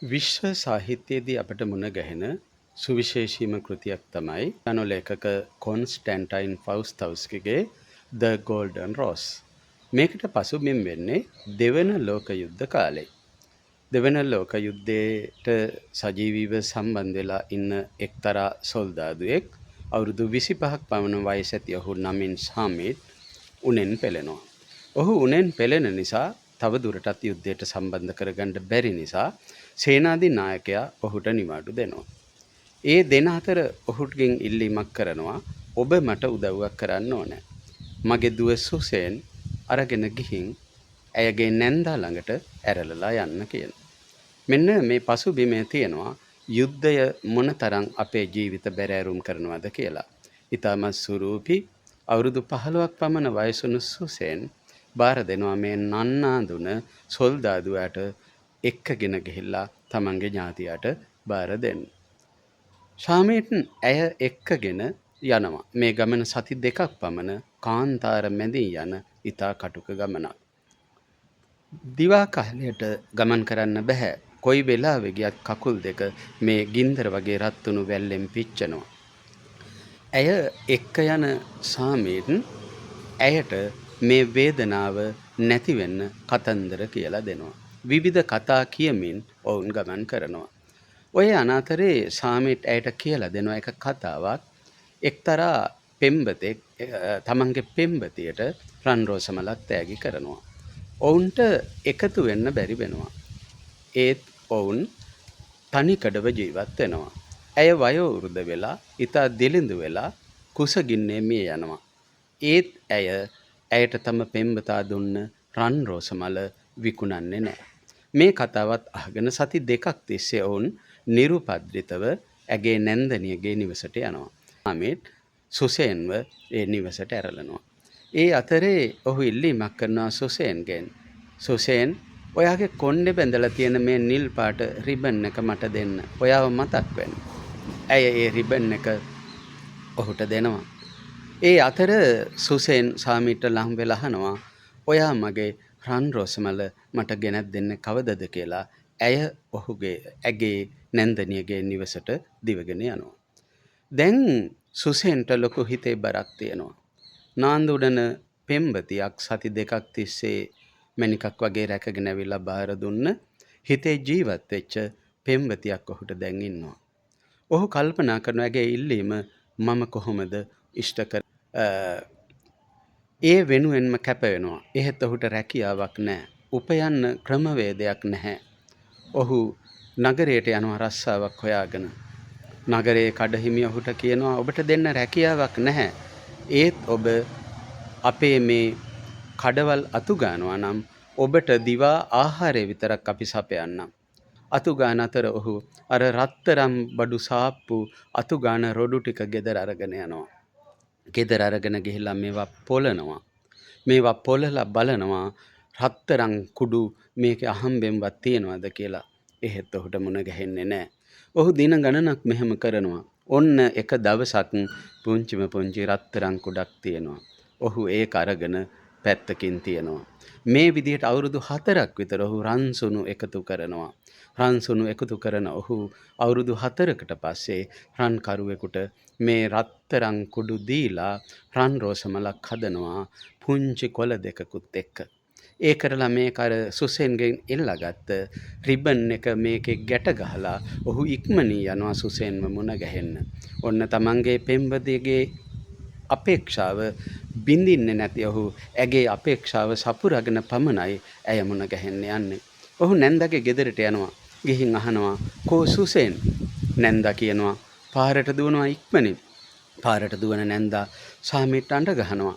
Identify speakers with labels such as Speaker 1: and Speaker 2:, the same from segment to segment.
Speaker 1: විශ්ව සාහිත්‍යයේදී අපට මුණ ගැහෙන සුවිශේෂීම කෘතියක් තමයි ලේඛක කොන්ස්ටැන්ටයින් ෆවුස්තවුස්කිගේ The Golden Rose. මේකට පසුබිම් වෙන්නේ දෙවන ලෝක යුද්ධ කාලේ. දෙවන ලෝක යුද්ධයට සජීවීව සම්බන්ධ වෙලා ඉන්න එක්තරා සොල්දාදුවෙක් අවුරුදු 25ක් පමණ වයස ඇති ඔහු නමින් සාමිට් උනෙන් පෙළෙනවා. ඔහු උනෙන් පෙළෙන නිසා තව දුරටත් යුද්ධයට සම්බන්ධ කරගන්න බැරි නිසා සේනාධි නායකයා ඔහුට නිවාඩු දෙනවා. ඒ දෙන අතර ඔහුගෙන් ඉල්ලීමක් කරනවා ඔබ මට උදව්වක් කරන්න ඕනේ. මගේ දුව සුසේන් අරගෙන ගිහින් ඇයගේ නැන්දා ළඟට ඇරලලා යන්න කියන. මෙන්න මේ පසුබිමේ තියෙනවා යුද්ධය මොනතරම් අපේ ජීවිත බැරෑරුම් කරනවද කියලා. ඊටමත් සුරූපී අවුරුදු 15ක් පමණ වයසුණු සුසේන් බාර දෙනවා මේ නන්නාඳුන සොල්දාදුවාට එක්කගෙන ගිහිල්ලා තමන්ගේ ඥාතියට බාර දෙන්න. ශාමීට් ඇය එක්කගෙන යනවා. මේ ගමන සති 2ක් පමණ කාන්තාර මැදින් යන ඉතා කටුක ගමනක්. දිවා කාලයට ගමන් කරන්න බෑ. කොයි වෙලාවෙ ගියත් කකුල් දෙක මේ ගින්දර වගේ රත් වුණු වැල්ලෙන් පිච්චෙනවා. ඇය එක්ක යන ශාමීට් ඇයට මේ වේදනාව නැති වෙන්න කතන්දර කියලා දෙනවා. විවිධ කතා කියමින් ඔවුන් ගමන් කරනවා. ඔය අනාතරේ ශාමීට් ඇයට කියලා දෙනවා එක කතාවක්. එක්තරා පෙම්වතෙක් තමන්ගේ පෙම්වතියට රන් රෝස මලක් තෑගි කරනවා. ඔවුන්ට එකතු වෙන්න බැරි වෙනවා. ඒත් ඔවුන් තනිකඩව ජීවත් වෙනවා. ඇය වයෝ වෘද්ධ වෙලා ඉතා දිලිඳු වෙලා කුසගින්නේ මිය යනවා. ඒත් ඇයට තම පෙම්වතා දුන්න රන් රෝස මල විකුණන්නේ නැහැ. මේ කතාවත් අහගෙන සති 2ක් තිස්සේ ඔවුන් නිරුපද්‍රිතව ඇගේ නැන්දනියගේ නිවසට යනවා. ශාමීට් සුසේන්ව ඒ නිවසට ඇරලනවා. ඒ අතරේ ඔහු ඉල්ලීමක් කරනවා සුසේන්ගෙන්. සුසේන් ඔයාගේ කොණ්ඩේ බැඳලා තියෙන මේ නිල් පාට රිබන් එක මට දෙන්න. ඔයාව මතක් වෙන්න. ඇය ඒ රිබන් එක ඔහුට දෙනවා. ඒ අතර සුසේන් ශාමීට්ට ලං වෙලා අහනවා ඔයා මගේ රන් රෝස මල මට ගෙනත් දෙන්න කවදද කියලා. ඇය ඇගේ නැන්දනියගේ නිවසට දිවගෙන යනවා. දැන් සුසේන්ට ලොකු හිතේ බරක් තියෙනවා. නාන්දු උඩන පෙම්වතියක් සති 2ක් තිස්සේ මණිකක් වගේ රැකගෙන ඇවිල්ලා බාර දුන්න හිතේ ජීවත් වෙච්ච පෙම්වතියක් ඔහුට දැන් ඉන්නවා. ඔහු කල්පනා කරන ඇගේ ඉල්ලීම මම කොහොමද ඉෂ්ට කර ඒ වෙනුවෙන්ම කැප වෙනවා. එහෙත් ඔහුට රැකියාවක් නැහැ. උපයන්න ක්‍රමවේදයක් නැහැ. ඔහු නගරයට යනවා රස්සාවක් හොයාගෙන. නගරයේ කඩහිමි ඔහුට කියනවා ඔබට දෙන්න රැකියාවක් නැහැ. ඒත් ඔබ අපේ මේ කඩවල් අතු ගන්නවා නම් ඔබට දිවා ආහාරය විතරක් අපි සපයන්නම්. අතු ගාන අතර ඔහු අර රත්තරම් බඩු සාප්පු අතු ගාන රොඩු ටික ගෙදර අරගෙන යනවා. ගෙදර අරගෙන ගිහිල්ලා මේවා පොළනවා. මේවා පොළලා බලනවා රත්තරන් කුඩු මේකේ අහම්බෙන්වත් තියනවද කියලා. එහෙත් ඔහුට මුණ ගැහෙන්නේ නැහැ. ඔහු දින ගණනක් මෙහෙම කරනවා. ඔන්න එක දවසක් පුංචිම පුංචි රත්තරන් කුඩක් තියෙනවා. ඔහු ඒක අරගෙන පැත්තකින් තියනවා. මේ විදිහට අවුරුදු 4ක් විතර ඔහු රන්සුණු එකතු කරනවා. රන්සුණු එකතු කරන ඔහු අවුරුදු 4කට පස්සේ රන්කරුවෙකුට මේ රත්තරන් කුඩු දීලා රන් රෝස මලක් හදනවා පුංචි කොළ දෙකකුත් එක්ක. ඒ කරලා මේක අර සුසේන්ගෙන් එල්ලගත්ත රිබන් එක මේකේ ගැට ගහලා ඔහු ඉක්මනින් යනවා සුසේන්ව මුණ ගැහෙන්න. ඔන්න තමන්ගේ පෙම්වතියගේ අපේක්ෂාව බින්දින්නේ නැති ඔහු ඇගේ අපේක්ෂාව සපුරගෙන පමණයි ඇය මුණ ගැහෙන්න යන්නේ. ඔහු නැන්දාගේ ගෙදරට යනවා. ගිහින් අහනවා කෝ සුසේන්? නැන්දා කියනවා පාරට දුවනවා ඉක්මනින්. පාරට දුවන නැන්දා ශාමීට්ට අඬ ගහනවා.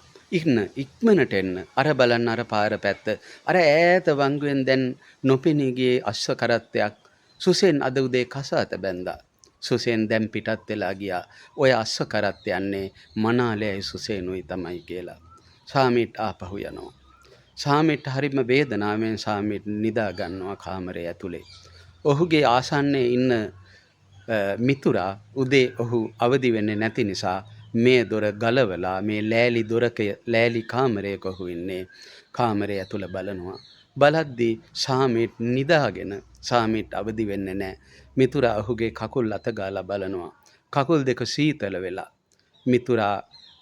Speaker 1: ඉක්මනට එන්න. අර බලන්න අර පාර පැත්ත. අර ඈත වංගුවෙන් දැන් නොපෙනී ගියේ අශ්ව කරත්තයක්. සුසේන් අද උදේ කසාත බැන්දා. සුසේන් දැන් පිටත් වෙලා ගියා. ඔය අශ්ව කරත්ත යන්නේ මනාලයයි සුසේනුයි තමයි කියලා. ශාමීට් ආපහු යනවා. ශාමීට් හරිම වේදනාවෙන් ශාමීට් නිදා ගන්නවා කාමරය ඇතුලේ. ඔහුගේ ආසන්නයේ ඉන්න මිතුරා උදේ ඔහු අවදි වෙන්නේ නැති නිසා මේ දොර ගලවලා මේ ලෑලි කාමරයක ඔහු ඉන්නේ. කාමරය ඇතුළ බලනවා. බලද්දී ශාමීට් නිදාගෙන සාමිත් අවදි වෙන්නේ නැහැ. මිතුරා ඔහුගේ කකුල් අත ගාලා බලනවා. කකුල් දෙක සීතල වෙලා. මිතුරා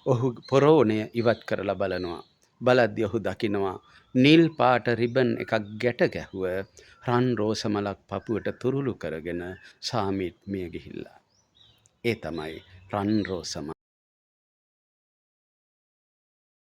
Speaker 1: ඔහු පොරෝණය ඉවත් කරලා බලනවා. බලද්දි ඔහු දකිනවා නිල් පාට රිබන් එකක් ගැට ගැහුව රන් රෝස මලක් පපුවට තුරුළු කරගෙන සාමිත් මිය ගිහිල්ලා. ඒ තමයි රන් රෝස මල.